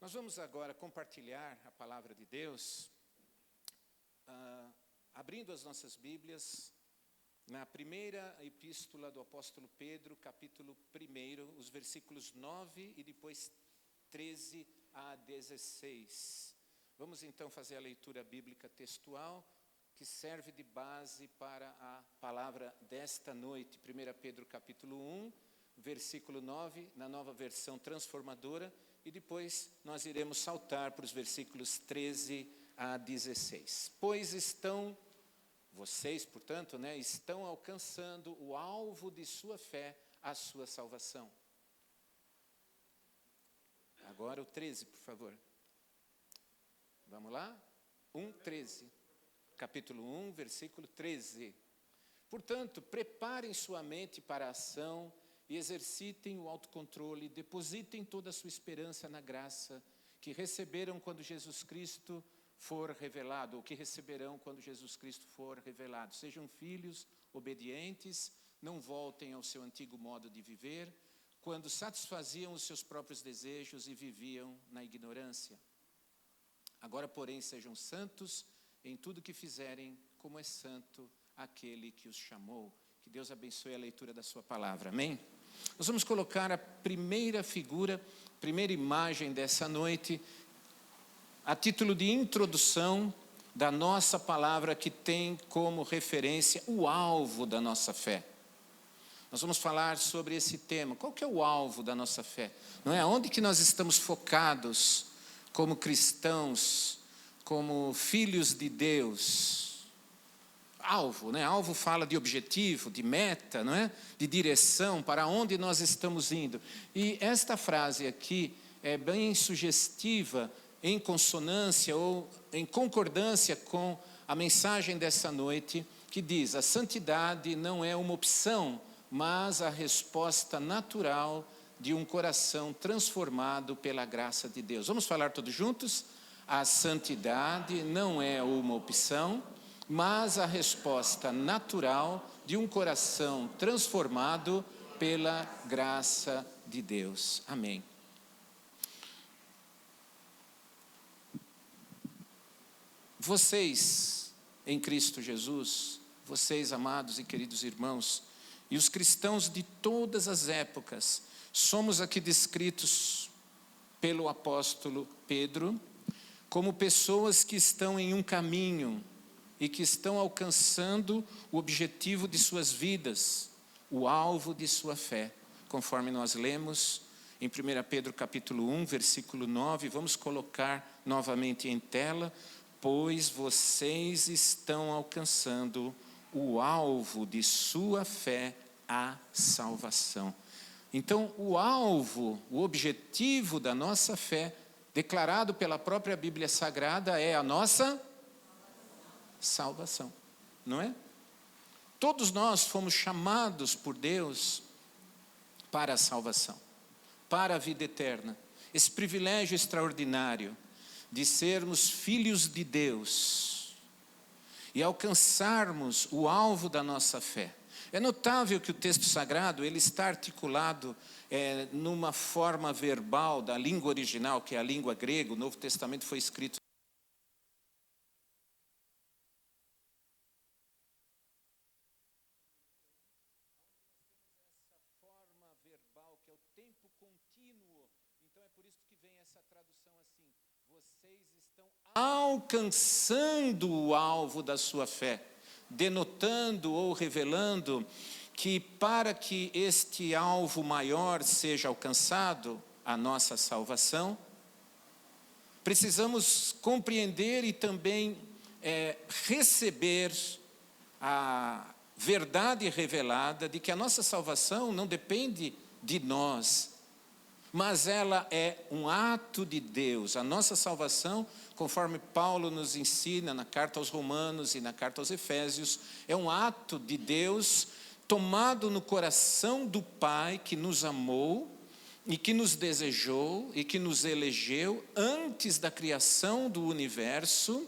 Nós vamos agora compartilhar a palavra de Deus, abrindo as nossas Bíblias, na primeira epístola do apóstolo Pedro, capítulo 1, os versículos 9 e depois 13 a 16. Vamos então fazer a leitura bíblica textual, que serve de base para a palavra desta noite. 1 Pedro capítulo 1, versículo 9, na nova versão transformadora, e depois nós iremos saltar para os versículos 13 a 16. Pois vocês, portanto, estão alcançando o alvo de sua fé, a sua salvação. Agora o 13, por favor. Vamos lá? 1:13. Capítulo 1, versículo 13. Portanto, preparem sua mente para a ação e exercitem o autocontrole, depositem toda a sua esperança na graça que receberam quando Jesus Cristo for revelado, ou que receberão quando Jesus Cristo for revelado. Sejam filhos obedientes, não voltem ao seu antigo modo de viver, quando satisfaziam os seus próprios desejos e viviam na ignorância. Agora, porém, sejam santos em tudo que fizerem, como é santo aquele que os chamou. Que Deus abençoe a leitura da sua palavra. Amém? Nós vamos colocar a primeira figura, primeira imagem dessa noite, a título de introdução da nossa palavra, que tem como referência o alvo da nossa fé. Nós vamos falar sobre esse tema. Qual que é o alvo da nossa fé? Não é? Aonde que nós estamos focados como cristãos, como filhos de Deus? Alvo, né? Alvo fala de objetivo, de meta, não é? De direção, para onde nós estamos indo. E esta frase aqui é bem sugestiva, em consonância ou em concordância com a mensagem dessa noite, que diz: a santidade não é uma opção, mas a resposta natural de um coração transformado pela graça de Deus. Vamos falar todos juntos? A santidade não é uma opção, mas a resposta natural de um coração transformado pela graça de Deus. Amém. Vocês, em Cristo Jesus, vocês, amados e queridos irmãos, e os cristãos de todas as épocas, somos aqui descritos pelo apóstolo Pedro como pessoas que estão em um caminho e que estão alcançando o objetivo de suas vidas, o alvo de sua fé, conforme nós lemos em 1 Pedro capítulo 1, versículo 9, vamos colocar novamente em tela: pois vocês estão alcançando o alvo de sua fé, a salvação. Então, o alvo, o objetivo da nossa fé, declarado pela própria Bíblia Sagrada, é a nossa salvação, não é? Todos nós fomos chamados por Deus para a salvação, para a vida eterna. Esse privilégio extraordinário de sermos filhos de Deus e alcançarmos o alvo da nossa fé. É notável que o texto sagrado ele está articulado numa forma verbal da língua original, que é a língua grega. O Novo Testamento foi escrito verbal, que é o tempo contínuo. Então é por isso que vem essa tradução assim: vocês estão alcançando o alvo da sua fé, denotando ou revelando que para que este alvo maior seja alcançado, a nossa salvação, precisamos compreender e também receber a verdade revelada de que a nossa salvação não depende de nós, mas ela é um ato de Deus. A nossa salvação, conforme Paulo nos ensina na carta aos Romanos e na carta aos Efésios, é um ato de Deus tomado no coração do Pai, que nos amou e que nos desejou e que nos elegeu antes da criação do universo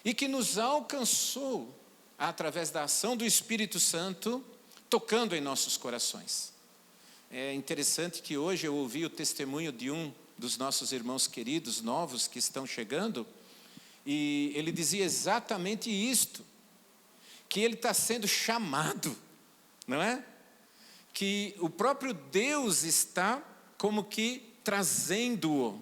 e que nos alcançou através da ação do Espírito Santo, tocando em nossos corações. É interessante que hoje eu ouvi o testemunho de um dos nossos irmãos queridos, novos, que estão chegando, e ele dizia exatamente isto, que ele está sendo chamado, não é? Que o próprio Deus está como que trazendo-o.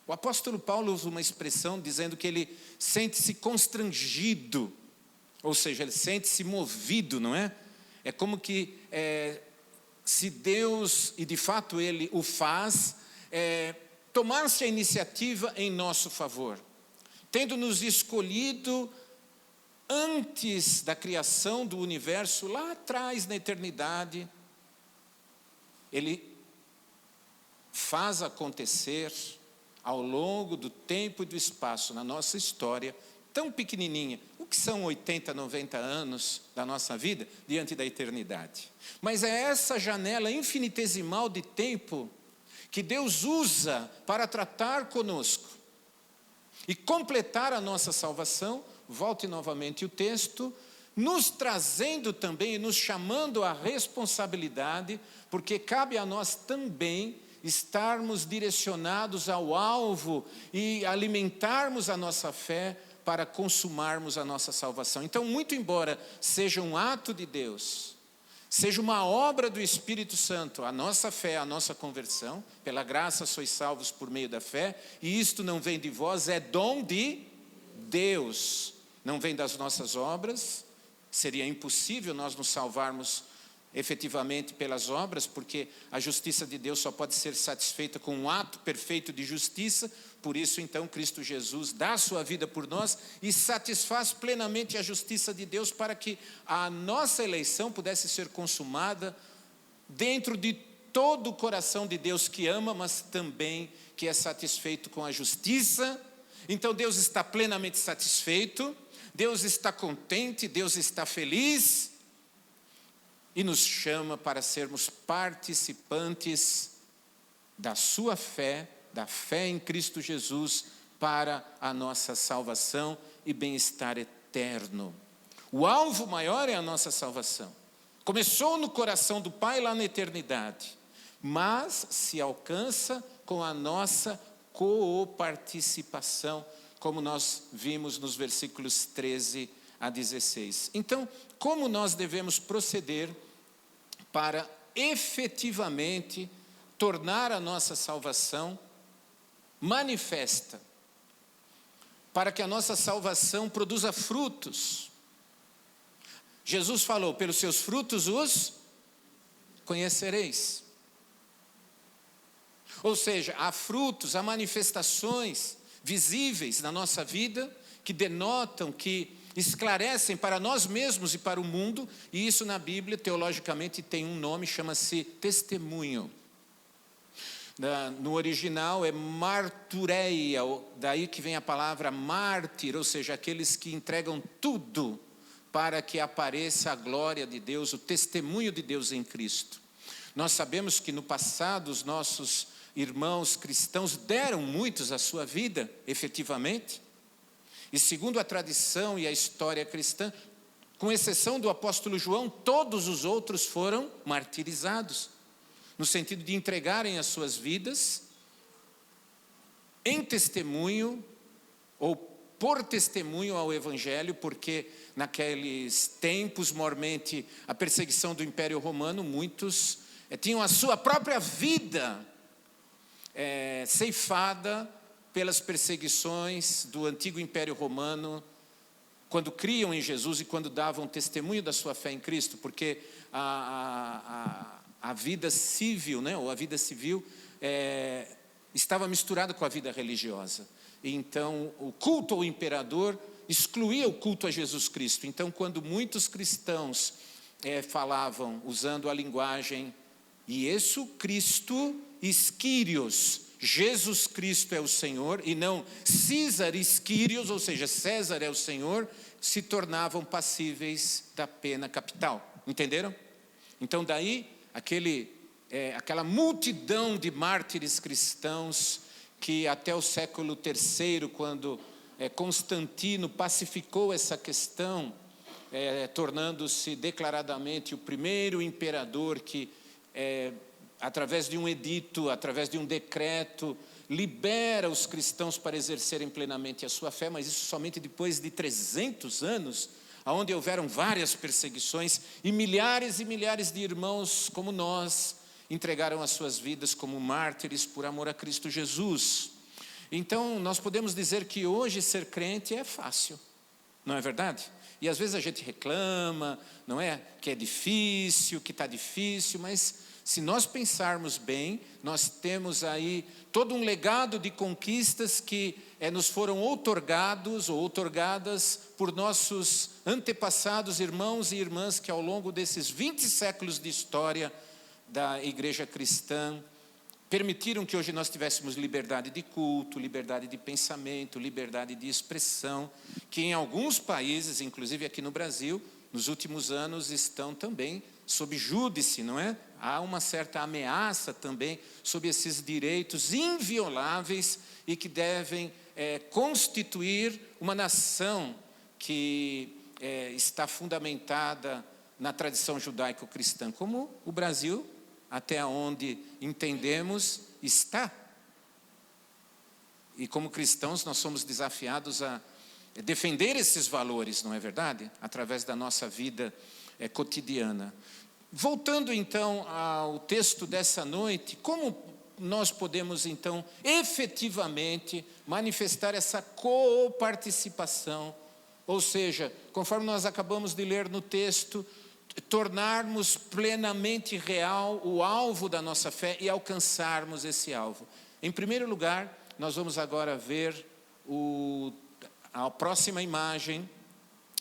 O apóstolo Paulo usa uma expressão dizendo que ele sente-se constrangido, ou seja, ele sente-se movido, não é? É como que se Deus, e de fato Ele o faz, tomar-se a iniciativa em nosso favor, tendo nos escolhido antes da criação do universo, lá atrás na eternidade, Ele faz acontecer ao longo do tempo e do espaço, na nossa história, tão pequenininha. O que são 80, 90 anos da nossa vida diante da eternidade? Mas é essa janela infinitesimal de tempo que Deus usa para tratar conosco e completar a nossa salvação. Volte novamente o texto, nos trazendo também e nos chamando à responsabilidade, porque cabe a nós também estarmos direcionados ao alvo e alimentarmos a nossa fé para consumarmos a nossa salvação. Então, muito embora seja um ato de Deus, seja uma obra do Espírito Santo, a nossa fé, a nossa conversão, pela graça sois salvos por meio da fé, e isto não vem de vós, é dom de Deus, não vem das nossas obras. Seria impossível nós nos salvarmos efetivamente pelas obras, porque a justiça de Deus só pode ser satisfeita com um ato perfeito de justiça. Por isso, então, Cristo Jesus dá a sua vida por nós e satisfaz plenamente a justiça de Deus para que a nossa eleição pudesse ser consumada dentro de todo o coração de Deus que ama, mas também que é satisfeito com a justiça. Então, Deus está plenamente satisfeito, Deus está contente, Deus está feliz e nos chama para sermos participantes da sua fé, da fé em Cristo Jesus, para a nossa salvação e bem-estar eterno. O alvo maior é a nossa salvação. Começou no coração do Pai lá na eternidade, mas se alcança com a nossa coparticipação, como nós vimos nos versículos 13 a 16. Então, como nós devemos proceder para efetivamente tornar a nossa salvação manifesta, para que a nossa salvação produza frutos? Jesus falou: pelos seus frutos os conhecereis. Ou seja, há frutos, há manifestações visíveis na nossa vida que denotam, que esclarecem para nós mesmos e para o mundo, e isso na Bíblia, teologicamente, tem um nome, chama-se testemunho. No original é martureia, daí que vem a palavra mártir, ou seja, aqueles que entregam tudo para que apareça a glória de Deus, o testemunho de Deus em Cristo. Nós sabemos que no passado os nossos irmãos cristãos deram muitos a sua vida, efetivamente, e segundo a tradição e a história cristã, com exceção do apóstolo João, todos os outros foram martirizados, no sentido de entregarem as suas vidas em testemunho ou por testemunho ao Evangelho, porque naqueles tempos, mormente, a perseguição do Império Romano, muitos tinham a sua própria vida ceifada pelas perseguições do antigo Império Romano, quando criam em Jesus e quando davam testemunho da sua fé em Cristo, porque a vida civil, né, ou a vida civil estava misturada com a vida religiosa. E então, o culto ao imperador excluía o culto a Jesus Cristo. Então, quando muitos cristãos falavam, usando a linguagem Iesu Cristo Isquírios, Jesus Cristo é o Senhor, e não César Isquírios, ou seja, César é o Senhor, se tornavam passíveis da pena capital. Entenderam? Então daí, aquela multidão de mártires cristãos, que até o século III, quando Constantino pacificou essa questão, tornando-se declaradamente o primeiro imperador que através de um edito, através de um decreto, libera os cristãos para exercerem plenamente a sua fé, mas isso somente depois de 300 anos, onde houveram várias perseguições e milhares de irmãos como nós entregaram as suas vidas como mártires por amor a Cristo Jesus. Então, nós podemos dizer que hoje ser crente é fácil, não é verdade? E às vezes a gente reclama, não é? Que é difícil, que está difícil, mas se nós pensarmos bem, nós temos aí todo um legado de conquistas que nos foram outorgados ou outorgadas por nossos antepassados, irmãos e irmãs, que ao longo desses 20 séculos de história da igreja cristã, permitiram que hoje nós tivéssemos liberdade de culto, liberdade de pensamento, liberdade de expressão, que em alguns países, inclusive aqui no Brasil, nos últimos anos estão também sob júdice, não é? Há uma certa ameaça também sobre esses direitos invioláveis e que devem constituir uma nação que está fundamentada na tradição judaico-cristã, como o Brasil, até onde entendemos, está. E como cristãos nós somos desafiados a defender esses valores, não é verdade? Através da nossa vida cotidiana. Voltando então ao texto dessa noite, como nós podemos então efetivamente manifestar essa coparticipação, ou seja, conforme nós acabamos de ler no texto, tornarmos plenamente real o alvo da nossa fé e alcançarmos esse alvo. Em primeiro lugar, nós vamos agora ver a próxima imagem,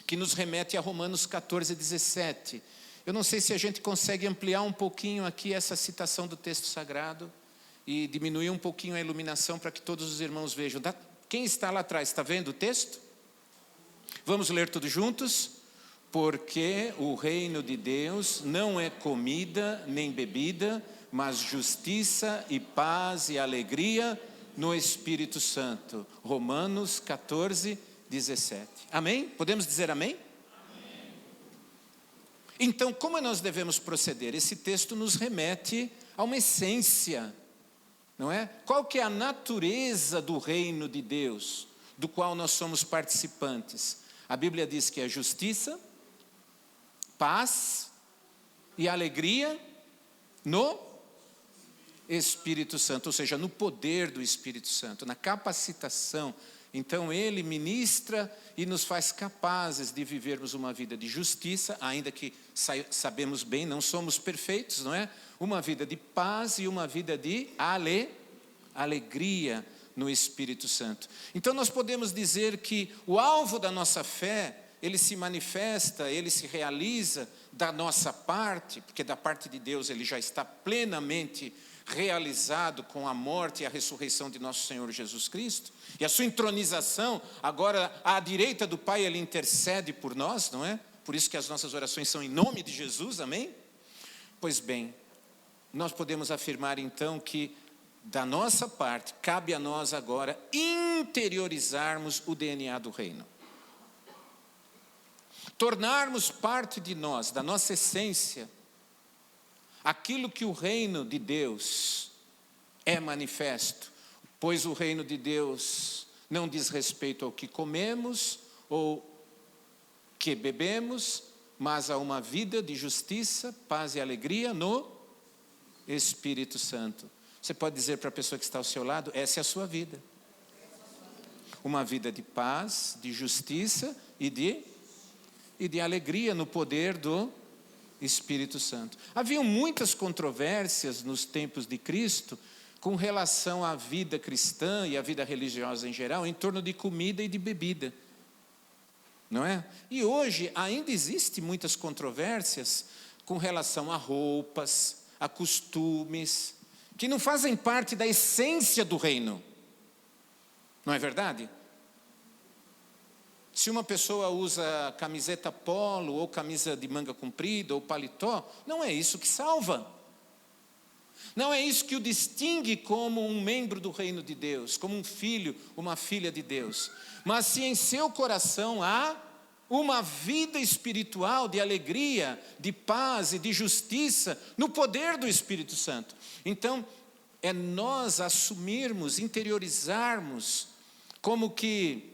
que nos remete a Romanos 14, 17. Eu não sei se a gente consegue ampliar um pouquinho aqui essa citação do texto sagrado e diminuir um pouquinho a iluminação para que todos os irmãos vejam. Quem está lá atrás, está vendo o texto? Vamos ler tudo juntos? Porque o reino de Deus não é comida nem bebida, mas justiça e paz e alegria no Espírito Santo. Romanos 14, 17. Amém? Podemos dizer amém? Amém. Então, como nós devemos proceder? Esse texto nos remete a uma essência, não é? Qual que é a natureza do reino de Deus, do qual nós somos participantes? A Bíblia diz que é justiça, paz e alegria no Espírito Santo, ou seja, no poder do Espírito Santo, na capacitação. Então ele ministra e nos faz capazes de vivermos uma vida de justiça, ainda que sabemos bem, não somos perfeitos, não é? Uma vida de paz e uma vida de alegria no Espírito Santo. Então nós podemos dizer que o alvo da nossa fé, ele se manifesta, ele se realiza da nossa parte, porque da parte de Deus ele já está plenamente realizado com a morte e a ressurreição de nosso Senhor Jesus Cristo, e a sua entronização, agora à direita do Pai, ele intercede por nós, não é? Por isso que as nossas orações são em nome de Jesus, amém? Pois bem, nós podemos afirmar então que da nossa parte, cabe a nós agora interiorizarmos o DNA do reino. Tornarmos parte de nós, da nossa essência, aquilo que o reino de Deus é manifesto, pois o reino de Deus não diz respeito ao que comemos ou que bebemos, mas a uma vida de justiça, paz e alegria no Espírito Santo. Você pode dizer para a pessoa que está ao seu lado, essa é a sua vida. Uma vida de paz, de justiça e de alegria no poder do Espírito Santo. Haviam muitas controvérsias nos tempos de Cristo com relação à vida cristã e à vida religiosa em geral, em torno de comida e de bebida, não é? E hoje ainda existem muitas controvérsias com relação a roupas, a costumes, que não fazem parte da essência do reino, não é verdade? Se uma pessoa usa camiseta polo, ou camisa de manga comprida, ou paletó, não é isso que salva. Não é isso que o distingue como um membro do reino de Deus, como um filho, uma filha de Deus. Mas se em seu coração há uma vida espiritual de alegria, de paz e de justiça no poder do Espírito Santo. Então, é nós assumirmos, interiorizarmos, como que,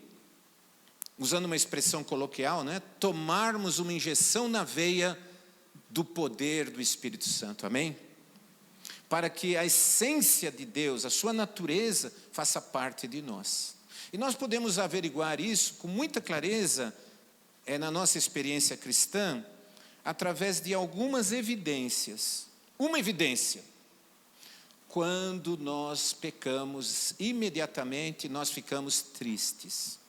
usando uma expressão coloquial, né, tomarmos uma injeção na veia do poder do Espírito Santo, amém? Para que a essência de Deus, a sua natureza, faça parte de nós. E nós podemos averiguar isso com muita clareza, na nossa experiência cristã, através de algumas evidências. Uma evidência: quando nós pecamos, imediatamente nós ficamos tristes.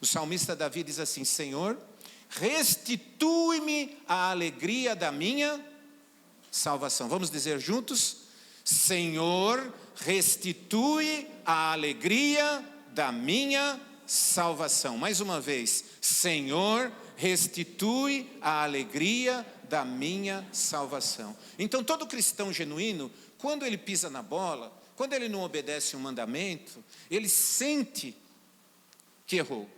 O salmista Davi diz assim: Senhor, restitui-me a alegria da minha salvação. Vamos dizer juntos? Senhor, restitui a alegria da minha salvação. Mais uma vez. Senhor, restitui a alegria da minha salvação. Então, todo cristão genuíno, quando ele pisa na bola, quando ele não obedece um mandamento, ele sente que errou.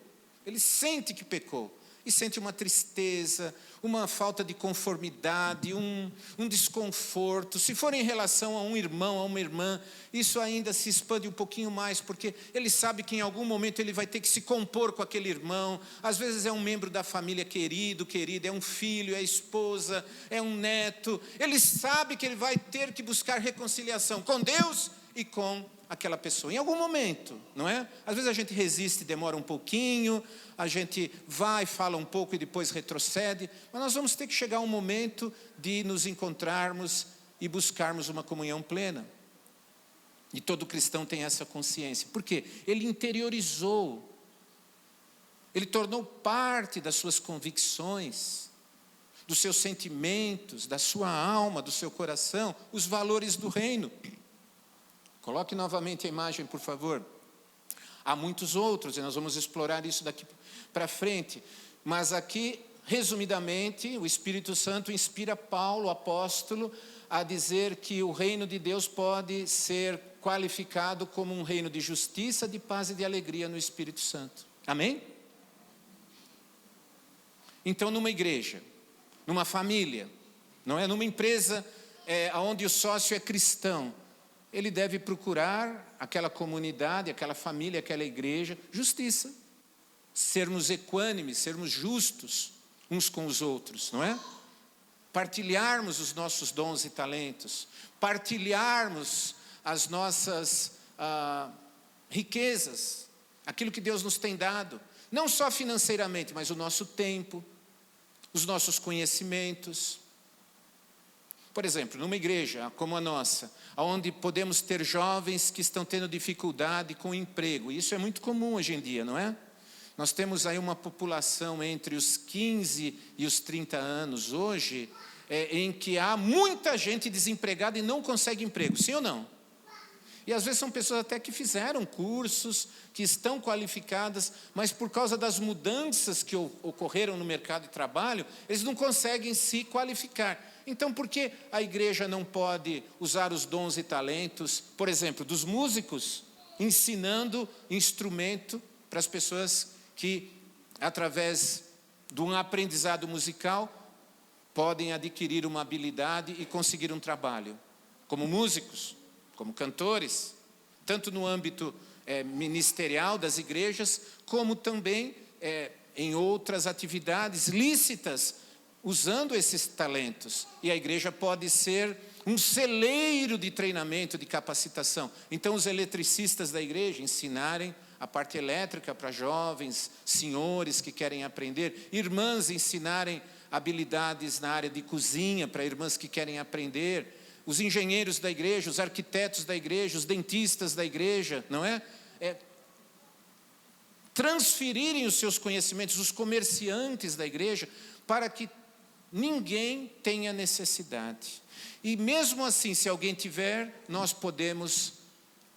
Ele sente que pecou. E sente uma tristeza, uma falta de conformidade, um desconforto. Se for em relação a um irmão, a uma irmã, isso ainda se expande um pouquinho mais, porque ele sabe que em algum momento ele vai ter que se compor com aquele irmão. Às vezes é um membro da família querida, é um filho, é a esposa, é um neto. Ele sabe que ele vai ter que buscar reconciliação com Deus e com aquela pessoa, em algum momento, não é? Às vezes a gente resiste, demora um pouquinho, a gente vai, fala um pouco e depois retrocede, mas nós vamos ter que chegar a um momento de nos encontrarmos e buscarmos uma comunhão plena. E todo cristão tem essa consciência. Por quê? Ele interiorizou, ele tornou parte das suas convicções, dos seus sentimentos, da sua alma, do seu coração, os valores do reino. Coloque novamente a imagem, por favor. Há muitos outros, e nós vamos explorar isso daqui para frente. Mas aqui, resumidamente, o Espírito Santo inspira Paulo, o apóstolo, a dizer que o reino de Deus pode ser qualificado como um reino de justiça, de paz e de alegria no Espírito Santo. Amém? Então, numa igreja, numa família, não é? Numa empresa onde o sócio é cristão, ele deve procurar aquela comunidade, aquela família, aquela igreja, justiça. Sermos equânimes, sermos justos uns com os outros, não é? Partilharmos os nossos dons e talentos, partilharmos as nossas riquezas, aquilo que Deus nos tem dado, não só financeiramente, mas o nosso tempo, os nossos conhecimentos. Por exemplo, numa igreja como a nossa, onde podemos ter jovens que estão tendo dificuldade com o emprego, isso é muito comum hoje em dia, não é? Nós temos aí uma população entre os 15 e os 30 anos hoje, em que há muita gente desempregada e não consegue emprego, sim ou não? E às vezes são pessoas até que fizeram cursos, que estão qualificadas, mas por causa das mudanças que ocorreram no mercado de trabalho, eles não conseguem se qualificar. Então, por que a igreja não pode usar os dons e talentos, por exemplo, dos músicos, ensinando instrumento para as pessoas que, através de um aprendizado musical, podem adquirir uma habilidade e conseguir um trabalho, como músicos, como cantores, tanto no âmbito ministerial das igrejas, como também em outras atividades lícitas, usando esses talentos. E a igreja pode ser um celeiro de treinamento, de capacitação. Então, os eletricistas da igreja ensinarem a parte elétrica para jovens, senhores que querem aprender, irmãs ensinarem habilidades na área de cozinha para irmãs que querem aprender, os engenheiros da igreja, os arquitetos da igreja, os dentistas da igreja, não é? Transferirem os seus conhecimentos, os comerciantes da igreja, para que ninguém tenha necessidade. E mesmo assim, se alguém tiver, nós podemos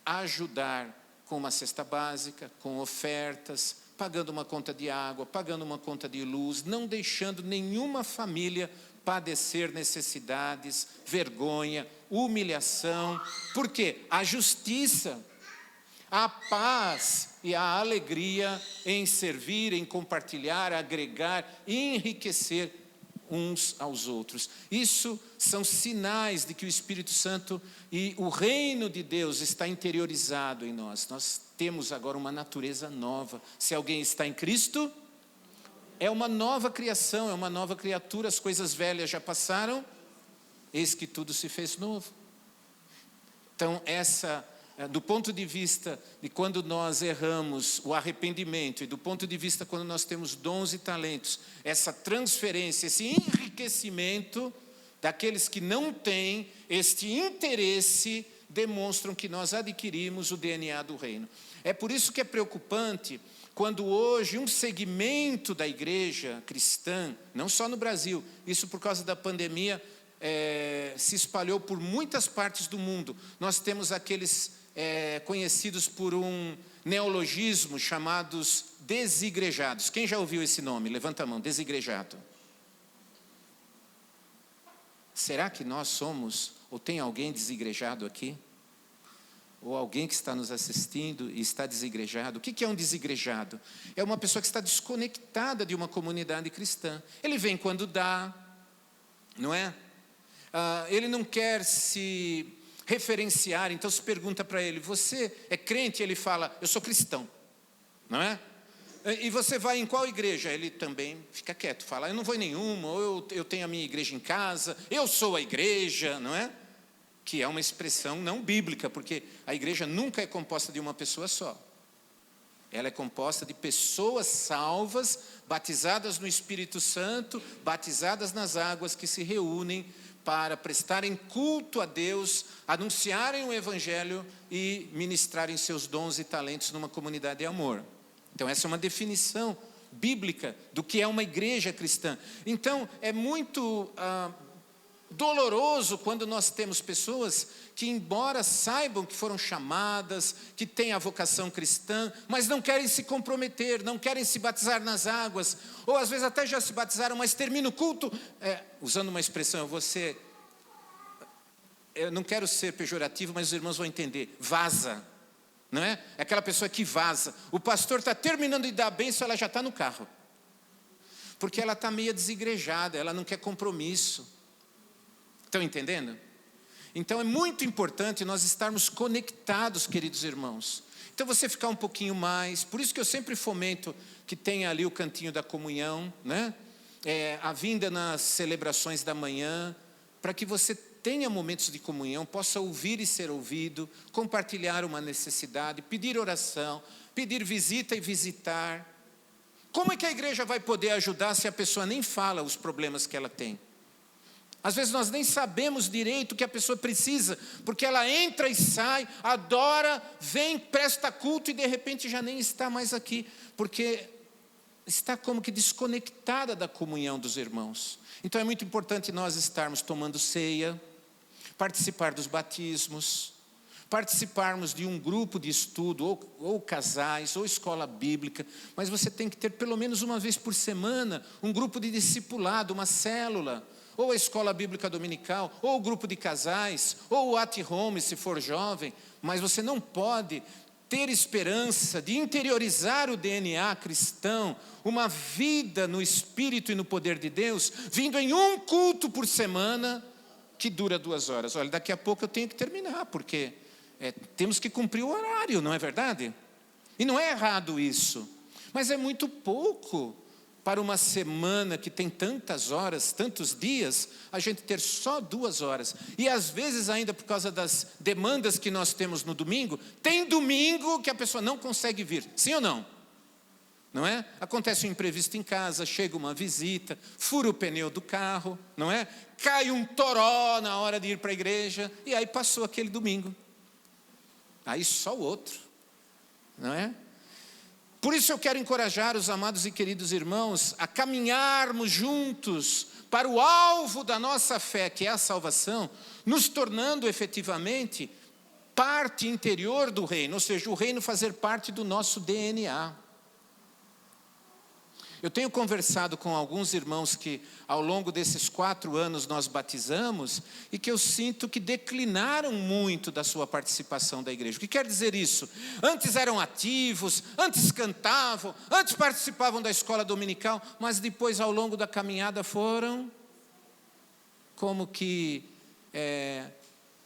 ajudar com uma cesta básica, com ofertas, pagando uma conta de água, pagando uma conta de luz, não deixando nenhuma família padecer necessidades, vergonha, humilhação. Por quê? A justiça a paz e a alegria em servir, em compartilhar, agregar, enriquecer uns aos outros. Isso são sinais de que o Espírito Santo e o reino de Deus está interiorizado em nós. Nós temos agora uma natureza nova. Se alguém está em Cristo, é uma nova criação, é uma nova criatura. As coisas velhas já passaram, eis que tudo se fez novo. Então, do ponto de vista de quando nós erramos, o arrependimento, e do ponto de vista quando nós temos dons e talentos, essa transferência, esse enriquecimento daqueles que não têm este interesse, demonstram que nós adquirimos o DNA do reino. É por isso que é preocupante quando hoje um segmento da igreja cristã, não só no Brasil, isso por causa da pandemia, se espalhou por muitas partes do mundo. Nós temos aqueles conhecidos por um neologismo chamados desigrejados. Quem já ouviu esse nome? Levanta a mão, desigrejado. Será que nós somos, ou tem alguém desigrejado aqui? Ou alguém que está nos assistindo e está desigrejado? O que é um desigrejado? É uma pessoa que está desconectada de uma comunidade cristã. Ele vem quando dá, não é? Ele não quer se referenciar, então se pergunta para ele, você é crente? Ele fala, eu sou cristão, não é? E você vai em qual igreja? Ele também fica quieto, fala, eu não vou em nenhuma, ou eu tenho a minha igreja em casa, eu sou a igreja, não é? Que é uma expressão não bíblica, porque a igreja nunca é composta de uma pessoa só. Ela é composta de pessoas salvas, batizadas no Espírito Santo, batizadas nas águas, que se reúnem para prestarem culto a Deus, anunciarem o Evangelho e ministrarem seus dons e talentos numa comunidade de amor. Então essa é uma definição bíblica do que é uma igreja cristã. Então é muito doloroso quando nós temos pessoas que, embora saibam que foram chamadas, que têm a vocação cristã, mas não querem se comprometer, não querem se batizar nas águas, ou às vezes até já se batizaram, mas termina o culto, usando uma expressão, eu não quero ser pejorativo, mas os irmãos vão entender, vaza, não é? É aquela pessoa que vaza. O pastor está terminando de dar a bênção, ela já está no carro, porque ela está meio desigrejada, ela não quer compromisso. Estão entendendo? Então é muito importante nós estarmos conectados, queridos irmãos. Então você ficar um pouquinho mais, por isso que eu sempre fomento que tenha ali o cantinho da comunhão, né? A vinda nas celebrações da manhã, para que você tenha momentos de comunhão, possa ouvir e ser ouvido, compartilhar uma necessidade, pedir oração, pedir visita e visitar. Como é que a igreja vai poder ajudar se a pessoa nem fala os problemas que ela tem? Às vezes nós nem sabemos direito o que a pessoa precisa, porque ela entra e sai, adora, vem, presta culto e de repente já nem está mais aqui, porque está como que desconectada da comunhão dos irmãos. Então é muito importante nós estarmos tomando ceia, participar dos batismos, participarmos de um grupo de estudo, ou casais, ou escola bíblica, mas você tem que ter pelo menos uma vez por semana um grupo de discipulado, uma célula, ou a escola bíblica dominical, ou o grupo de casais, ou o at home se for jovem, mas você não pode ter esperança de interiorizar o DNA cristão, uma vida no Espírito e no poder de Deus, vindo em um culto por semana, que dura 2 horas. Olha, daqui a pouco eu tenho que terminar, porque temos que cumprir o horário, não é verdade? E não é errado isso, mas é muito pouco. Para uma semana que tem tantas horas, tantos dias, a gente ter só 2 horas. E às vezes ainda por causa das demandas que nós temos no domingo, tem domingo que a pessoa não consegue vir. Sim ou não? Não é? Acontece um imprevisto em casa, chega uma visita, fura o pneu do carro, não é? Cai um toró na hora de ir para a igreja, e aí passou aquele domingo. Aí só o outro, não é? Por isso eu quero encorajar os amados e queridos irmãos a caminharmos juntos para o alvo da nossa fé, que é a salvação, nos tornando efetivamente parte interior do reino, ou seja, o reino fazer parte do nosso DNA. Eu tenho conversado com alguns irmãos que ao longo desses 4 anos nós batizamos e que eu sinto que declinaram muito da sua participação da igreja. O que quer dizer isso? Antes eram ativos, antes cantavam, antes participavam da escola dominical, mas depois ao longo da caminhada foram como que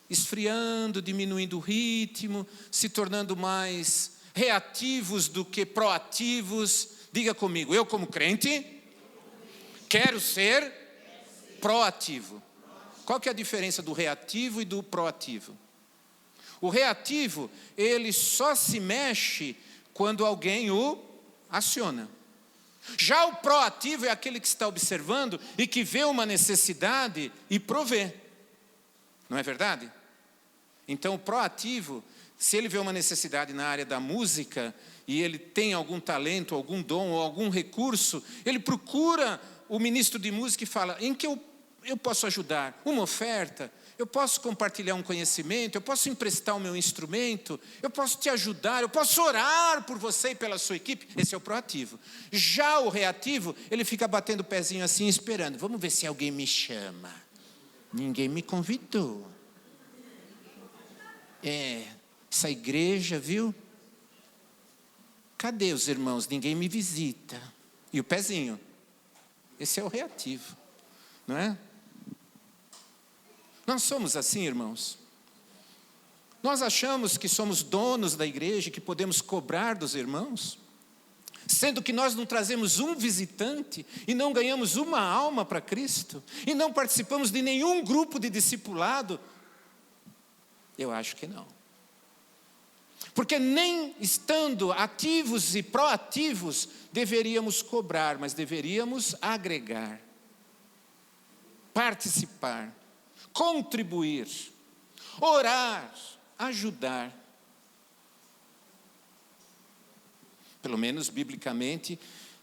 esfriando, diminuindo o ritmo, se tornando mais reativos do que proativos. Diga comigo, eu como crente, quero ser proativo. Qual que é a diferença do reativo e do proativo? O reativo, ele só se mexe quando alguém o aciona. Já o proativo é aquele que está observando e que vê uma necessidade e provê. Não é verdade? Então o proativo, se ele vê uma necessidade na área da música e ele tem algum talento, algum dom ou algum recurso, ele procura o ministro de música e fala, em que eu posso ajudar? Uma oferta? Eu posso compartilhar um conhecimento? Eu posso emprestar o meu instrumento? Eu posso te ajudar? Eu posso orar por você e pela sua equipe? Esse é o proativo. Já o reativo, ele fica batendo o pezinho assim, esperando. Vamos ver se alguém me chama. Ninguém me convidou. Essa igreja, viu? Cadê os irmãos? Ninguém me visita. E o pezinho. Esse é o reativo, não é? Nós somos assim, irmãos. Nós achamos que somos donos da igreja, que podemos cobrar dos irmãos, sendo que nós não trazemos um visitante e não ganhamos uma alma para Cristo e não participamos de nenhum grupo de discipulado. Eu acho que não. Porque nem estando ativos e proativos, deveríamos cobrar, mas deveríamos agregar, participar, contribuir, orar, ajudar. Pelo menos biblicamente,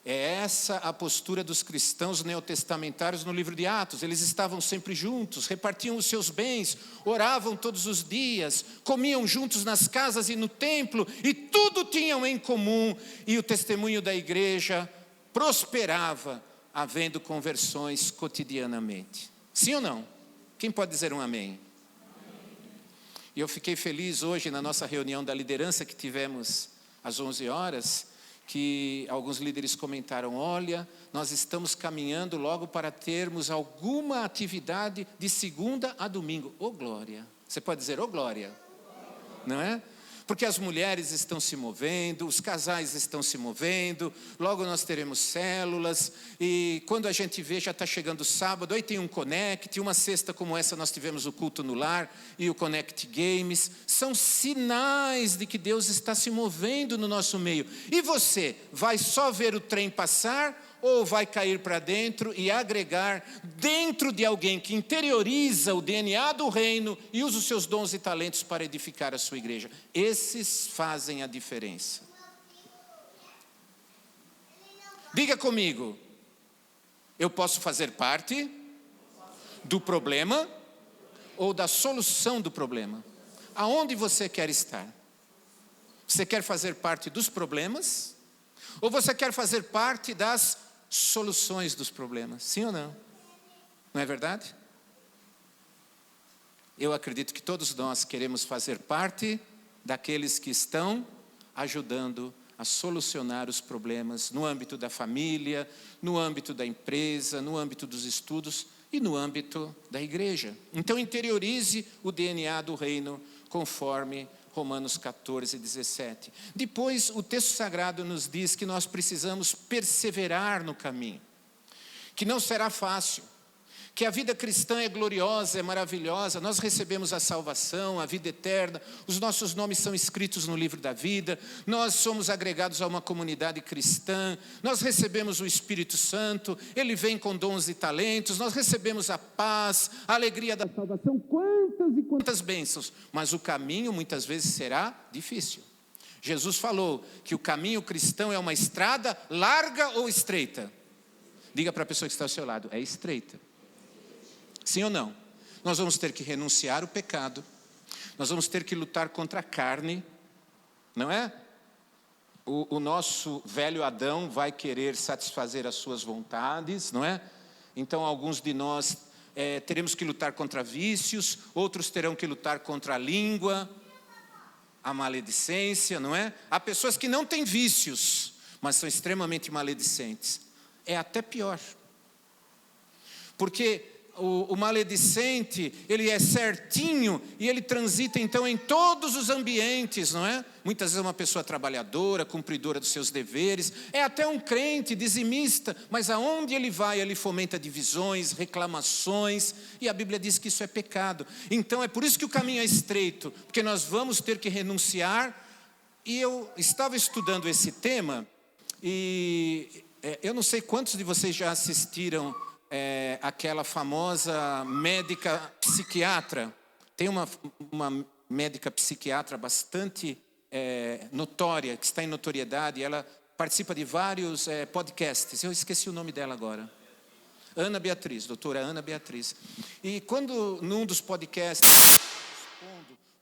é essa a postura dos cristãos neotestamentários no livro de Atos. Eles estavam sempre juntos, repartiam os seus bens, oravam todos os dias, comiam juntos nas casas e no templo, e tudo tinham em comum, e o testemunho da igreja prosperava, havendo conversões cotidianamente. Sim ou não? Quem pode dizer um amém? E eu fiquei feliz hoje na nossa reunião da liderança que tivemos às 11 horas, que alguns líderes comentaram, olha, nós estamos caminhando logo para termos alguma atividade de segunda a domingo. Ô glória! Você pode dizer, ô glória! Não é? Porque as mulheres estão se movendo, os casais estão se movendo, logo nós teremos células, e quando a gente vê, já está chegando sábado, aí tem um Connect, uma sexta como essa nós tivemos o culto no lar, e o Connect Games, são sinais de que Deus está se movendo no nosso meio. E você, vai só ver o trem passar, ou vai cair para dentro e agregar dentro de alguém que interioriza o DNA do reino e usa os seus dons e talentos para edificar a sua igreja? Esses fazem a diferença. Diga comigo, eu posso fazer parte do problema ou da solução do problema? Aonde você quer estar? Você quer fazer parte dos problemas? Ou você quer fazer parte das soluções dos problemas? Sim ou não? Não é verdade? Eu acredito que todos nós queremos fazer parte daqueles que estão ajudando a solucionar os problemas no âmbito da família, no âmbito da empresa, no âmbito dos estudos e no âmbito da igreja. Então interiorize o DNA do reino conforme Romanos 14, 17. Depois, o texto sagrado nos diz que nós precisamos perseverar no caminho, que não será fácil, que a vida cristã é gloriosa, é maravilhosa, nós recebemos a salvação, a vida eterna, os nossos nomes são escritos no livro da vida, nós somos agregados a uma comunidade cristã, nós recebemos o Espírito Santo, Ele vem com dons e talentos, nós recebemos a paz, a alegria da salvação, quantas e quantas bênçãos, mas o caminho muitas vezes será difícil. Jesus falou que o caminho cristão é uma estrada larga ou estreita? Diga para a pessoa que está ao seu lado, é estreita. Sim ou não? Nós vamos ter que renunciar o pecado, nós vamos ter que lutar contra a carne, não é? o nosso velho Adão vai querer satisfazer as suas vontades, não é? Então, alguns de nós teremos que lutar contra vícios, outros terão que lutar contra a língua, a maledicência, não é? Há pessoas que não têm vícios, mas são extremamente maledicentes. É até pior. Porque o maledicente, ele é certinho e ele transita então em todos os ambientes, não é? Muitas vezes é uma pessoa trabalhadora, cumpridora dos seus deveres, é até um crente, dizimista, mas aonde ele vai, ele fomenta divisões, reclamações, e a Bíblia diz que isso é pecado. Então é por isso que o caminho é estreito, porque nós vamos ter que renunciar. E eu estava estudando esse tema, e eu não sei quantos de vocês já assistiram aquela famosa médica psiquiatra. Tem uma médica psiquiatra bastante notória, que está em notoriedade, ela participa de vários podcasts. Eu esqueci o nome dela agora. Ana Beatriz, doutora Ana Beatriz. E quando num dos podcasts,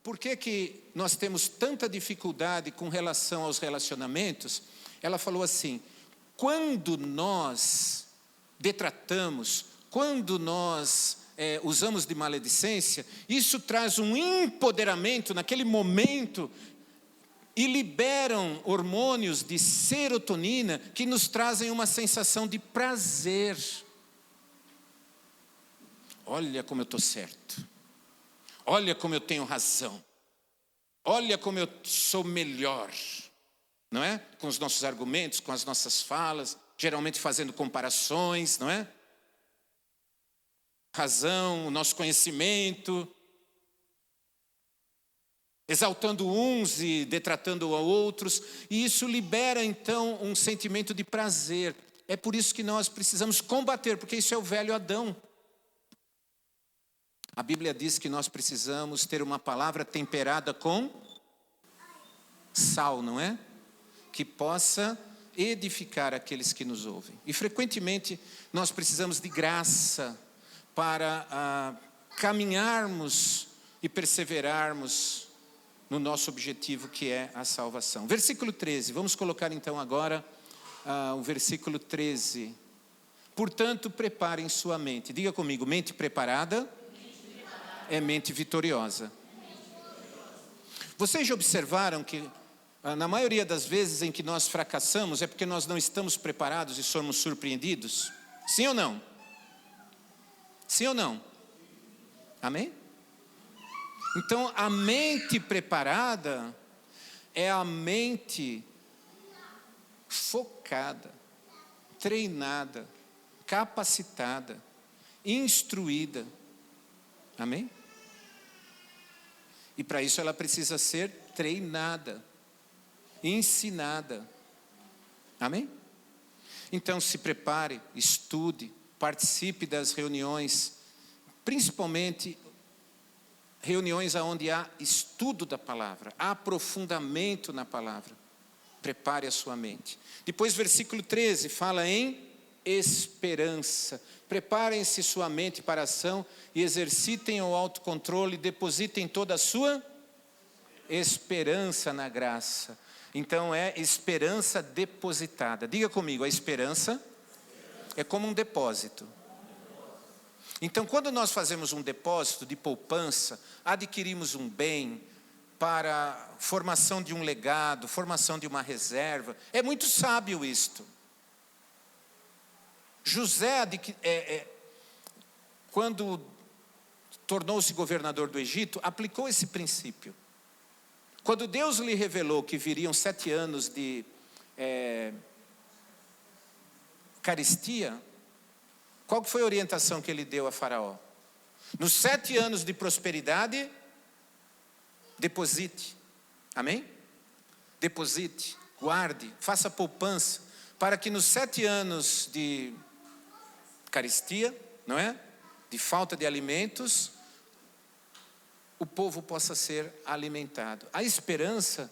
por que nós temos tanta dificuldade com relação aos relacionamentos, ela falou assim: quando nós detratamos, quando nós usamos de maledicência, isso traz um empoderamento naquele momento e liberam hormônios de serotonina que nos trazem uma sensação de prazer. Olha como eu estou certo, olha como eu tenho razão, olha como eu sou melhor, não é? Com os nossos argumentos, com as nossas falas, geralmente fazendo comparações, não é? Razão, o nosso conhecimento, exaltando uns e detratando outros, e isso libera então um sentimento de prazer. É por isso que nós precisamos combater, porque isso é o velho Adão. A Bíblia diz que nós precisamos ter uma palavra temperada com sal, não é? Que possa edificar aqueles que nos ouvem. E frequentemente nós precisamos de graça para caminharmos e perseverarmos no nosso objetivo, que é a salvação. Versículo 13, vamos colocar então agora o versículo 13. Portanto, preparem sua mente. Diga comigo, mente preparada é mente vitoriosa. Vocês já observaram que na maioria das vezes em que nós fracassamos é porque nós não estamos preparados e somos surpreendidos? Sim ou não? Sim ou não? Amém? Então, a mente preparada é a mente focada, treinada, capacitada, instruída. Amém? E para isso ela precisa ser treinada, ensinada. Amém? Então se prepare, estude, participe das reuniões, principalmente reuniões onde há estudo da palavra, há aprofundamento na palavra. Prepare a sua mente. Depois versículo 13 fala em esperança. Preparem-se sua mente para a ação e exercitem o autocontrole, depositem toda a sua esperança na graça. Então é esperança depositada. Diga comigo, a esperança é como um depósito. Então quando nós fazemos um depósito de poupança, adquirimos um bem para formação de um legado, formação de uma reserva, é muito sábio isto. José, quando tornou-se governador do Egito, aplicou esse princípio. Quando Deus lhe revelou que viriam 7 anos de carestia, qual foi a orientação que ele deu a Faraó? Nos 7 anos de prosperidade, deposite. Amém? Deposite, guarde, faça poupança, para que nos 7 anos de carestia, não é? De falta de alimentos, o povo possa ser alimentado. A esperança,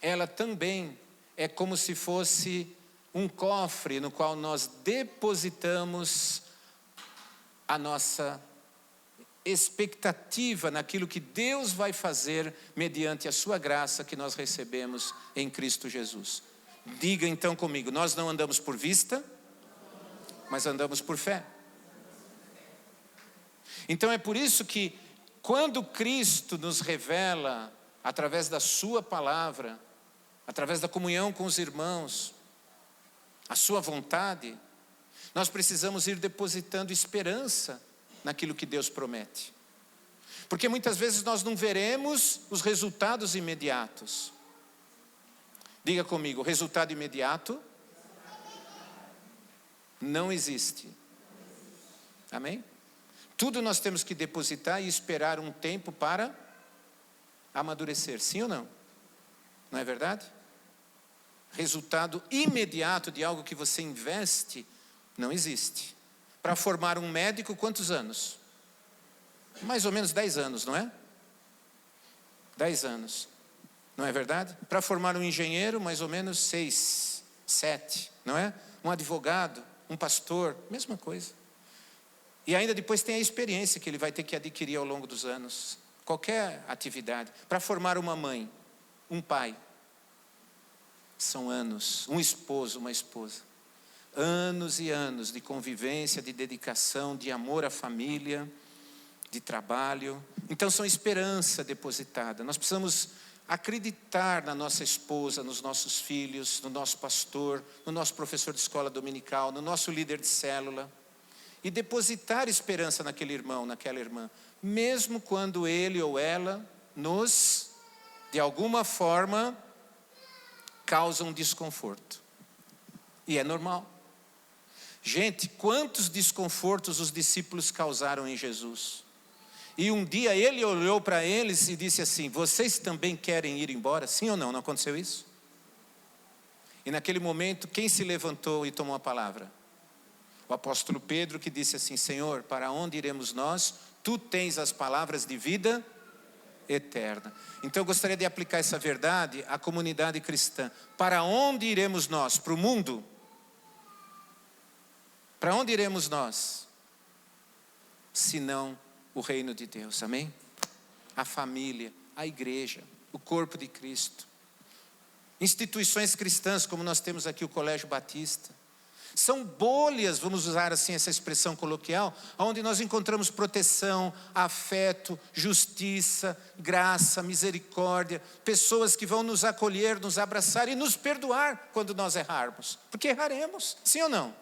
ela também é como se fosse um cofre no qual nós depositamos a nossa expectativa naquilo que Deus vai fazer mediante a sua graça que nós recebemos em Cristo Jesus. Diga então comigo, nós não andamos por vista, mas andamos por fé. Então é por isso que quando Cristo nos revela, através da sua palavra, através da comunhão com os irmãos, a sua vontade, nós precisamos ir depositando esperança naquilo que Deus promete. Porque muitas vezes nós não veremos os resultados imediatos. Diga comigo, resultado imediato não existe. Amém? Tudo nós temos que depositar e esperar um tempo para amadurecer, sim ou não? Não é verdade? Resultado imediato de algo que você investe não existe. Para formar um médico, quantos anos? Mais ou menos 10 anos, não é? 10 anos, não é verdade? Para formar um engenheiro, mais ou menos 6, 7, não é? Um advogado, um pastor, mesma coisa. E ainda depois tem a experiência que ele vai ter que adquirir ao longo dos anos. Qualquer atividade. Para formar uma mãe, um pai, são anos. Um esposo, uma esposa. Anos e anos de convivência, de dedicação, de amor à família, de trabalho. Então são esperança depositada. Nós precisamos acreditar na nossa esposa, nos nossos filhos, no nosso pastor, no nosso professor de escola dominical, no nosso líder de célula. E depositar esperança naquele irmão, naquela irmã. Mesmo quando ele ou ela nos, de alguma forma, causam desconforto. E é normal. Gente, quantos desconfortos os discípulos causaram em Jesus? E um dia ele olhou para eles e disse assim, vocês também querem ir embora? Sim ou não? Não aconteceu isso? E naquele momento, quem se levantou e tomou a palavra? O apóstolo Pedro, que disse assim, Senhor, para onde iremos nós? Tu tens as palavras de vida eterna. Então eu gostaria de aplicar essa verdade à comunidade cristã. Para onde iremos nós? Para o mundo? Para onde iremos nós? Senão o reino de Deus, amém? A família, a igreja, o corpo de Cristo. Instituições cristãs, como nós temos aqui o Colégio Batista. São bolhas, vamos usar assim essa expressão coloquial, onde nós encontramos proteção, afeto, justiça, graça, misericórdia, pessoas que vão nos acolher, nos abraçar e nos perdoar quando nós errarmos, porque erraremos, sim ou não?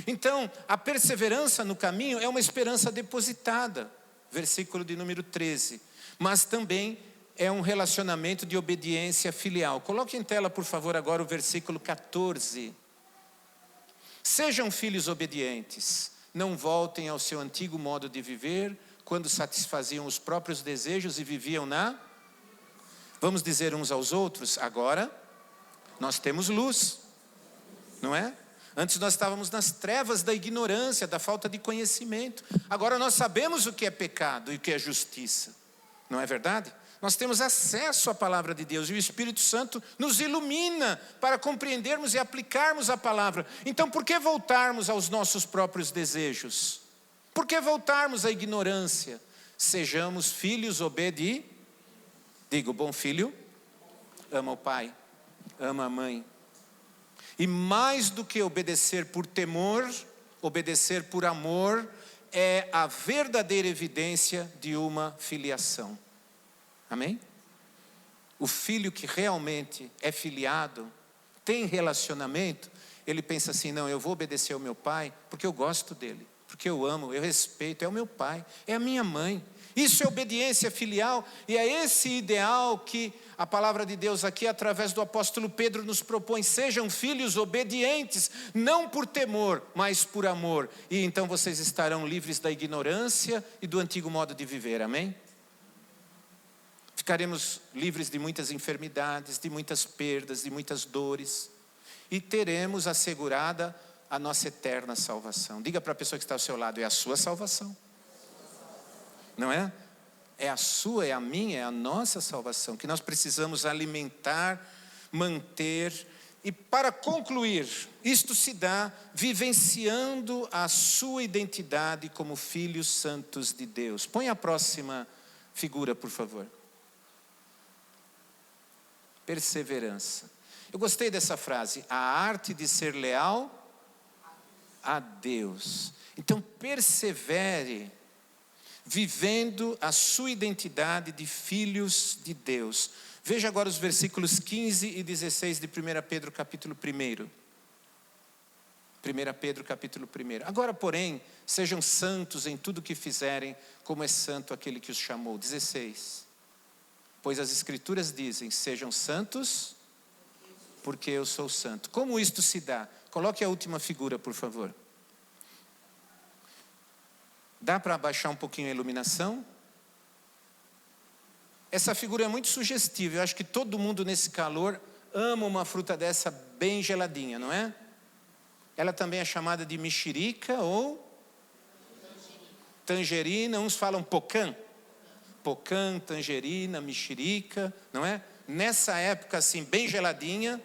Então, a perseverança no caminho é uma esperança depositada, versículo de número 13, mas também é um relacionamento de obediência filial. Coloque em tela, por favor, agora o versículo 14. Sejam filhos obedientes, não voltem ao seu antigo modo de viver, quando satisfaziam os próprios desejos e viviam vamos dizer uns aos outros, agora nós temos luz, não é? Antes nós estávamos nas trevas da ignorância, da falta de conhecimento. Agora nós sabemos o que é pecado e o que é justiça, não é verdade? Nós temos acesso à palavra de Deus e o Espírito Santo nos ilumina para compreendermos e aplicarmos a palavra. Então, por que voltarmos aos nossos próprios desejos? Por que voltarmos à ignorância? Sejamos filhos obedientes. Digo, bom filho ama o pai, ama a mãe. E mais do que obedecer por temor, obedecer por amor é a verdadeira evidência de uma filiação. Amém? O filho que realmente é filiado, tem relacionamento, ele pensa assim, não, eu vou obedecer ao meu pai, porque eu gosto dele, porque eu amo, eu respeito, é o meu pai, é a minha mãe. Isso é obediência filial, e é esse ideal que a palavra de Deus aqui, através do apóstolo Pedro, nos propõe. Sejam filhos obedientes, não por temor, mas por amor. E então vocês estarão livres da ignorância e do antigo modo de viver, amém? Ficaremos livres de muitas enfermidades, de muitas perdas, de muitas dores. E teremos assegurada a nossa eterna salvação. Diga para a pessoa que está ao seu lado, é a sua salvação. Não é? É a sua, é a minha, é a nossa salvação. Que nós precisamos alimentar, manter. E para concluir, isto se dá vivenciando a sua identidade como filhos santos de Deus. Põe a próxima figura, por favor. Perseverança. Eu gostei dessa frase, a arte de ser leal a Deus. Então persevere vivendo a sua identidade de filhos de Deus. Veja agora os versículos 15 e 16 de 1 Pedro capítulo 1. 1 Pedro capítulo 1. Agora, porém, sejam santos em tudo que fizerem, como é santo aquele que os chamou. 16. Pois as Escrituras dizem, sejam santos, porque eu sou santo. Como isto se dá? Coloque a última figura, por favor. Dá para abaixar um pouquinho a iluminação? Essa figura é muito sugestiva. Eu acho que todo mundo nesse calor ama uma fruta dessa bem geladinha, não é? Ela também é chamada de mexerica ou tangerina. Uns falam pocã. Pocã, tangerina, mexerica, não é? Nessa época assim, bem geladinha,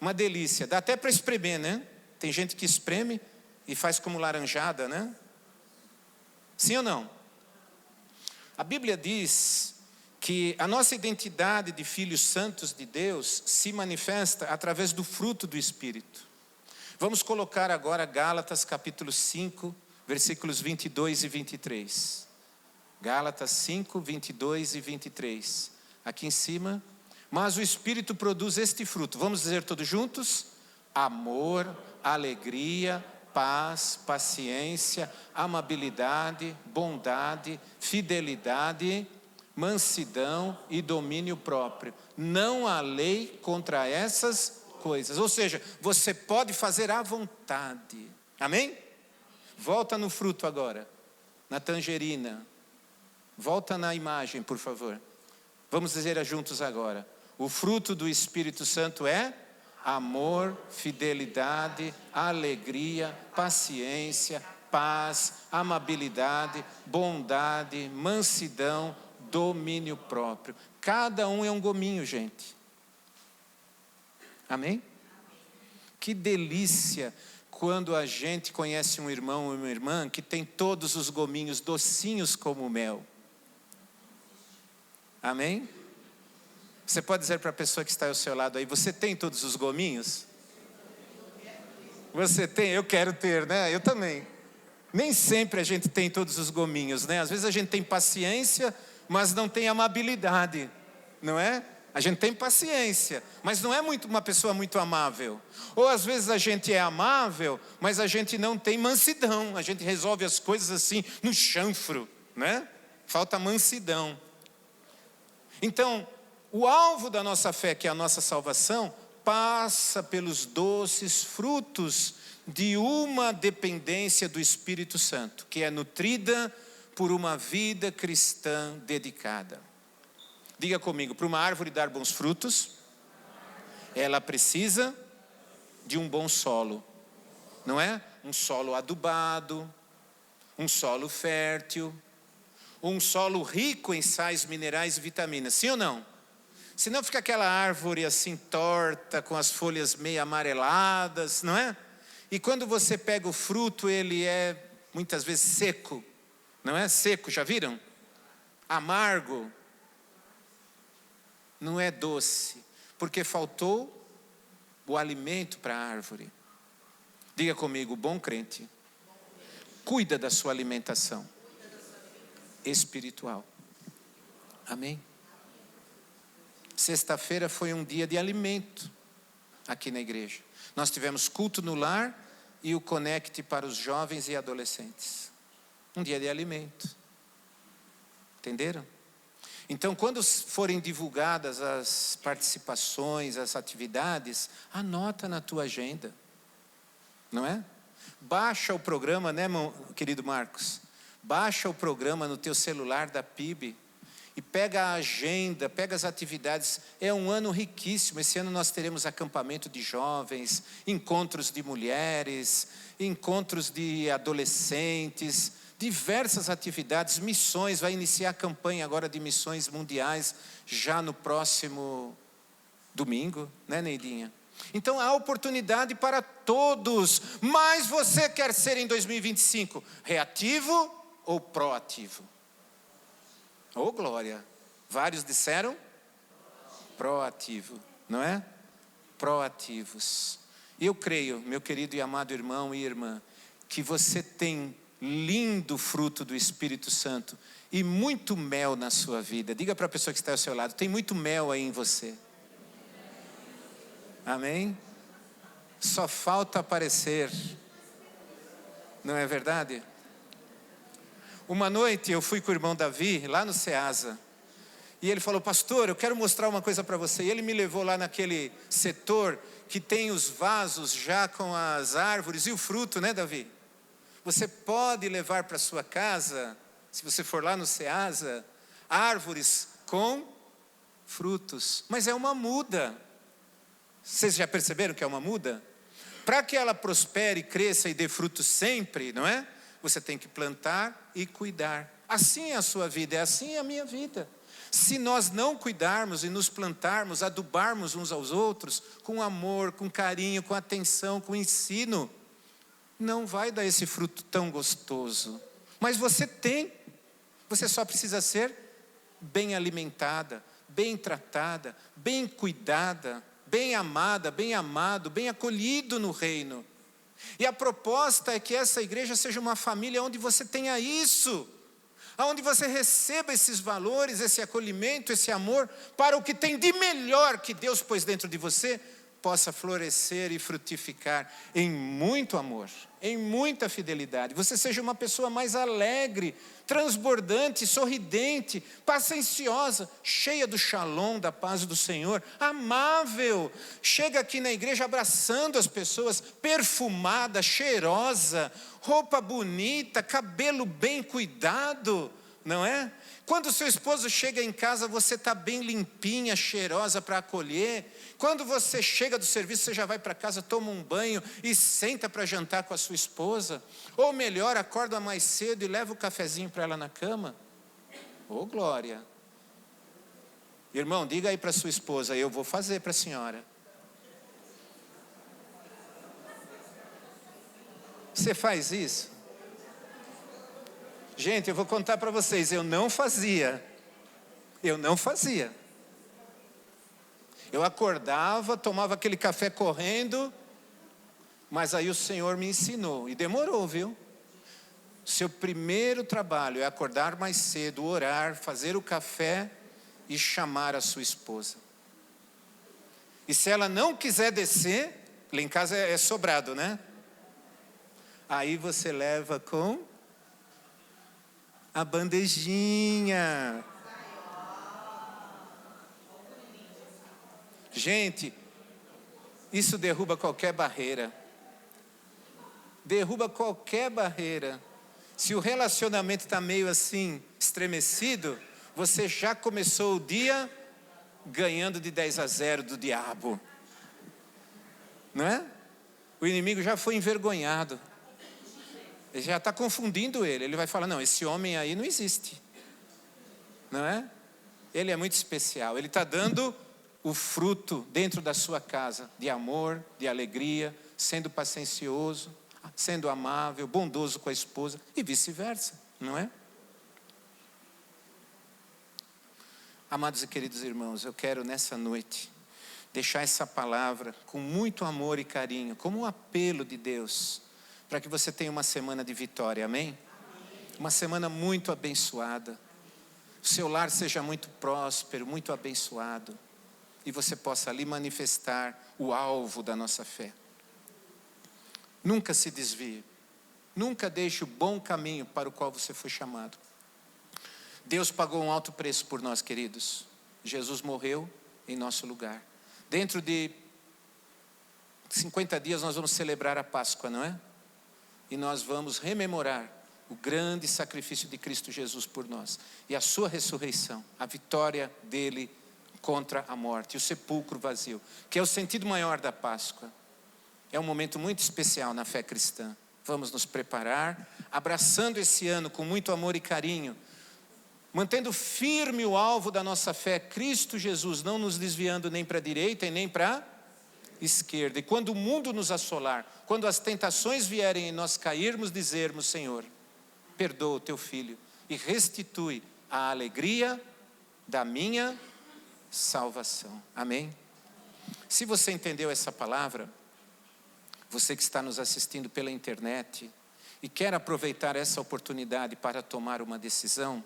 uma delícia. Dá até para espremer, né? Tem gente que espreme e faz como laranjada, né? Sim ou não? A Bíblia diz que a nossa identidade de filhos santos de Deus se manifesta através do fruto do Espírito. Vamos colocar agora Gálatas capítulo 5, versículos 22 e 23. Gálatas 5, 22 e 23. Aqui em cima. Mas o Espírito produz este fruto. Vamos dizer todos juntos? Amor, alegria, paz, paciência, amabilidade, bondade, fidelidade, mansidão e domínio próprio. Não há lei contra essas coisas. Ou seja, você pode fazer à vontade. Amém? Volta no fruto agora. Na tangerina. Volta na imagem, por favor. Vamos dizer juntos agora. O fruto do Espírito Santo é amor, fidelidade, alegria, paciência, paz, amabilidade, bondade, mansidão, domínio próprio. Cada um é um gominho, gente. Amém? Que delícia quando a gente conhece um irmão ou uma irmã que tem todos os gominhos docinhos como mel. Amém? Você pode dizer para a pessoa que está ao seu lado aí, você tem todos os gominhos? Você tem? Eu quero ter, né? Eu também. Nem sempre a gente tem todos os gominhos, né? Às vezes a gente tem paciência, mas não tem amabilidade, não é? A gente tem paciência, mas não é uma pessoa muito amável. Ou às vezes a gente é amável, mas a gente não tem mansidão. A gente resolve as coisas assim no chanfro, né? Falta mansidão. Então, o alvo da nossa fé, que é a nossa salvação, passa pelos doces frutos de uma dependência do Espírito Santo, que é nutrida por uma vida cristã dedicada. Diga comigo, para uma árvore dar bons frutos, ela precisa de um bom solo, não é? Um solo adubado, um solo fértil, um solo rico em sais, minerais e vitaminas, sim ou não? Senão fica aquela árvore assim torta, com as folhas meio amareladas, não é? E quando você pega o fruto, ele é muitas vezes seco, não é? Seco, já viram? Amargo. Não é doce, porque faltou o alimento para a árvore. Diga comigo, bom crente, cuida da sua alimentação espiritual. Amém? Sexta-feira foi um dia de alimento aqui na igreja. Nós tivemos culto no lar e o Connect para os jovens e adolescentes. Um dia de alimento. Entenderam? Então, quando forem divulgadas as participações, as atividades, anota na tua agenda. Não é? Baixa o programa, né, meu querido Marcos? Baixa o programa no teu celular da PIB. E pega a agenda, pega as atividades. É um ano riquíssimo. Esse ano nós teremos acampamento de jovens, encontros de mulheres, encontros de adolescentes, diversas atividades, missões. Vai iniciar a campanha agora de missões mundiais, já no próximo domingo, né, Neidinha? Então há oportunidade para todos. Mas você quer ser em 2025 reativo ou proativo? Oh, glória. Vários disseram proativo, não é? proativos. Eu creio, meu querido e amado irmão e irmã, que você tem lindo fruto do Espírito Santo e muito mel na sua vida. Diga para a pessoa que está ao seu lado, tem muito mel aí em você. Amém? Só falta aparecer. Não é verdade? Uma noite eu fui com o irmão Davi, lá no Ceasa. E ele falou, pastor, eu quero mostrar uma coisa para você. E ele me levou lá naquele setor que tem os vasos já com as árvores e o fruto, né, Davi? Você pode levar para sua casa, se você for lá no Ceasa, árvores com frutos. Mas é uma muda. Vocês já perceberam que é uma muda? Para que ela prospere, cresça e dê frutos sempre, não é? Você tem que plantar e cuidar. Assim é a sua vida, é assim a minha vida. Se nós não cuidarmos e nos plantarmos, adubarmos uns aos outros, com amor, com carinho, com atenção, com ensino, não vai dar esse fruto tão gostoso. Mas você tem, você só precisa ser bem alimentada, bem tratada, bem cuidada, bem amada, bem amado, bem acolhido no reino. E a proposta é que essa igreja seja uma família onde você tenha isso, onde você receba esses valores, esse acolhimento, esse amor, para o que tem de melhor que Deus pôs dentro de você, possa florescer e frutificar em muito amor, em muita fidelidade. Você seja uma pessoa mais alegre, transbordante, sorridente, pacienciosa, cheia do shalom, da paz do Senhor, amável. Chega aqui na igreja abraçando as pessoas, perfumada, cheirosa, roupa bonita, cabelo bem cuidado, não é? Quando o seu esposo chega em casa, você está bem limpinha, cheirosa para acolher. Quando você chega do serviço, você já vai para casa, toma um banho e senta para jantar com a sua esposa. Ou melhor, acorda mais cedo e leva o cafezinho para ela na cama. Ô, glória! Irmão, diga aí para sua esposa, eu vou fazer para a senhora. Você faz isso? Gente, eu vou contar para vocês, eu não fazia. Eu acordava, tomava aquele café correndo, mas aí o Senhor me ensinou, e demorou, viu? Seu primeiro trabalho é acordar mais cedo, orar, fazer o café e chamar a sua esposa. E se ela não quiser descer, lá em casa é sobrado, né? Aí você leva com a bandejinha. Gente, isso derruba qualquer barreira. Derruba qualquer barreira. Se o relacionamento está meio assim, estremecido, você já começou o dia ganhando de 10-0 do diabo. Não é? O inimigo já foi envergonhado. Ele já está confundindo ele. Ele vai falar, não, esse homem aí não existe. Não é? Ele é muito especial. Ele está dando o fruto dentro da sua casa, de amor, de alegria, sendo paciencioso, sendo amável, bondoso com a esposa e vice-versa, não é? Amados e queridos irmãos, eu quero nessa noite deixar essa palavra com muito amor e carinho, como um apelo de Deus, para que você tenha uma semana de vitória, amém? Uma semana muito abençoada, o seu lar seja muito próspero, muito abençoado, e você possa ali manifestar o alvo da nossa fé. Nunca se desvie, nunca deixe o bom caminho para o qual você foi chamado. Deus pagou um alto preço por nós, queridos. Jesus morreu em nosso lugar. Dentro de 50 dias nós vamos celebrar a Páscoa, não é? E nós vamos rememorar o grande sacrifício de Cristo Jesus por nós. E a sua ressurreição, a vitória dele contra a morte, o sepulcro vazio, que é o sentido maior da Páscoa. É um momento muito especial na fé cristã. Vamos nos preparar, abraçando esse ano com muito amor e carinho, mantendo firme o alvo da nossa fé, Cristo Jesus, não nos desviando nem para a direita e nem para a esquerda. E quando o mundo nos assolar, quando as tentações vierem e nós cairmos, dizermos, Senhor, perdoa o teu filho e restitui a alegria da minha salvação. Amém? Se você entendeu essa palavra, você que está nos assistindo pela internet e quer aproveitar essa oportunidade para tomar uma decisão,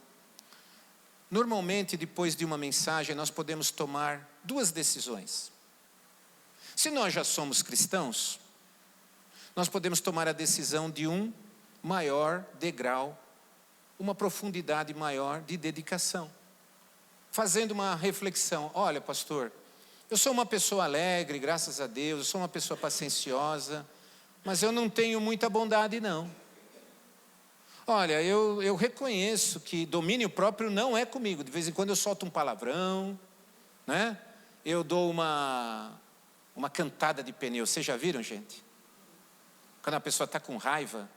normalmente depois de uma mensagem nós podemos tomar duas decisões. Se nós já somos cristãos, nós podemos tomar a decisão de um maior degrau, uma profundidade maior de dedicação. Fazendo uma reflexão, olha pastor, eu sou uma pessoa alegre, graças a Deus, eu sou uma pessoa pacienciosa, mas eu não tenho muita bondade não. Olha, eu reconheço que domínio próprio não é comigo, de vez em quando eu solto um palavrão, né? Eu dou uma cantada de pneu, vocês já viram, gente? Quando a pessoa está com raiva,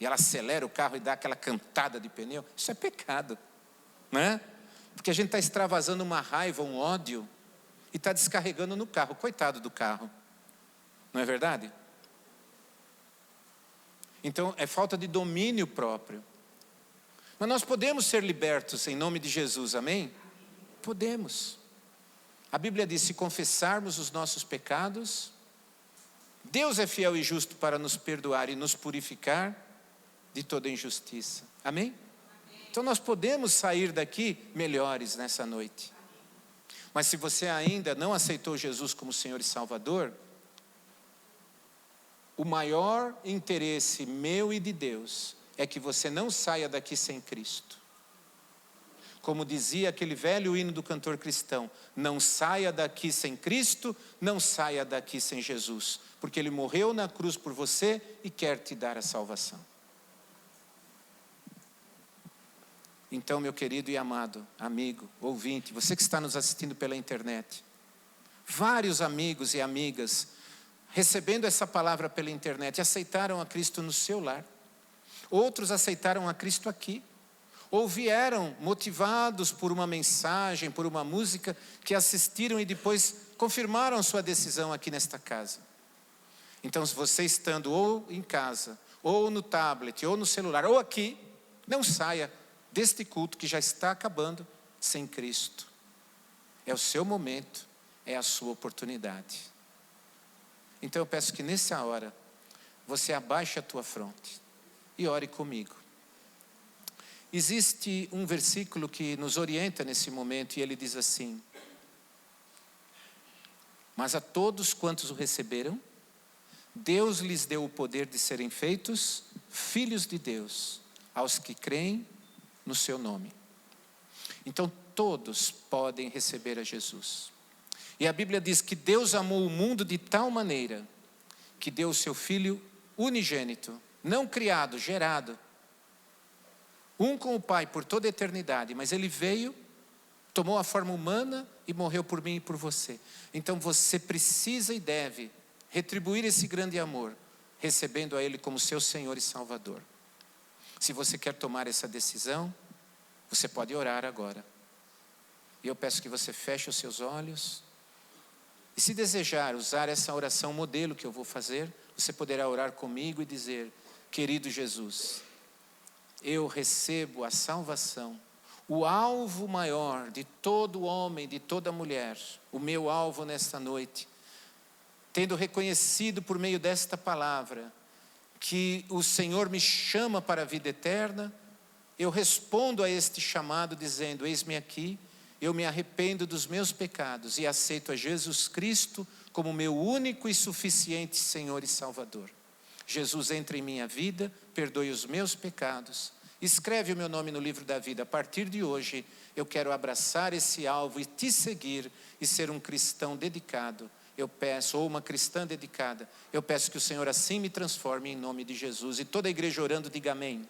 e ela acelera o carro e dá aquela cantada de pneu, isso é pecado, né? Porque a gente está extravasando uma raiva, um ódio, e está descarregando no carro, coitado do carro, não é verdade? Então é falta de domínio próprio. Mas nós podemos ser libertos em nome de Jesus, amém? Podemos. A Bíblia diz, se confessarmos os nossos pecados, Deus é fiel e justo para nos perdoar e nos purificar de toda injustiça, amém? Então nós podemos sair daqui melhores nessa noite. Mas se você ainda não aceitou Jesus como Senhor e Salvador, o maior interesse meu e de Deus é que você não saia daqui sem Cristo. Como dizia aquele velho hino do cantor cristão, não saia daqui sem Cristo, não saia daqui sem Jesus, porque Ele morreu na cruz por você e quer te dar a salvação. Então, meu querido e amado amigo, ouvinte, você que está nos assistindo pela internet, vários amigos e amigas, recebendo essa palavra pela internet, aceitaram a Cristo no seu lar. Outros aceitaram a Cristo aqui. Ou vieram motivados por uma mensagem, por uma música, que assistiram e depois confirmaram sua decisão aqui nesta casa. Então, se você estando ou em casa, ou no tablet, ou no celular, ou aqui, não saia deste culto que já está acabando sem Cristo. É o seu momento, é a sua oportunidade. Então eu peço que nessa hora, você abaixe a tua fronte e ore comigo. Existe um versículo que nos orienta nesse momento e ele diz assim: mas a todos quantos o receberam, Deus lhes deu o poder de serem feitos filhos de Deus, aos que creem no seu nome. Então todos podem receber a Jesus. E a Bíblia diz que Deus amou o mundo de tal maneira que deu o seu Filho unigênito, não criado, gerado, um com o Pai por toda a eternidade, mas Ele veio, tomou a forma humana e morreu por mim e por você. Então você precisa e deve retribuir esse grande amor, recebendo a Ele como seu Senhor e Salvador. Se você quer tomar essa decisão, você pode orar agora. E eu peço que você feche os seus olhos. E se desejar usar essa oração modelo que eu vou fazer, você poderá orar comigo e dizer: querido Jesus, eu recebo a salvação, o alvo maior de todo homem, de toda mulher, o meu alvo nesta noite, tendo reconhecido por meio desta palavra, que o Senhor me chama para a vida eterna, eu respondo a este chamado dizendo: eis-me aqui, eu me arrependo dos meus pecados e aceito a Jesus Cristo como meu único e suficiente Senhor e Salvador. Jesus, entra em minha vida, perdoe os meus pecados, escreve o meu nome no livro da vida. A partir de hoje, eu quero abraçar esse alvo e te seguir e ser um cristão dedicado. Eu peço, ou uma cristã dedicada, eu peço que o Senhor assim me transforme em nome de Jesus. E toda a igreja orando, diga amém.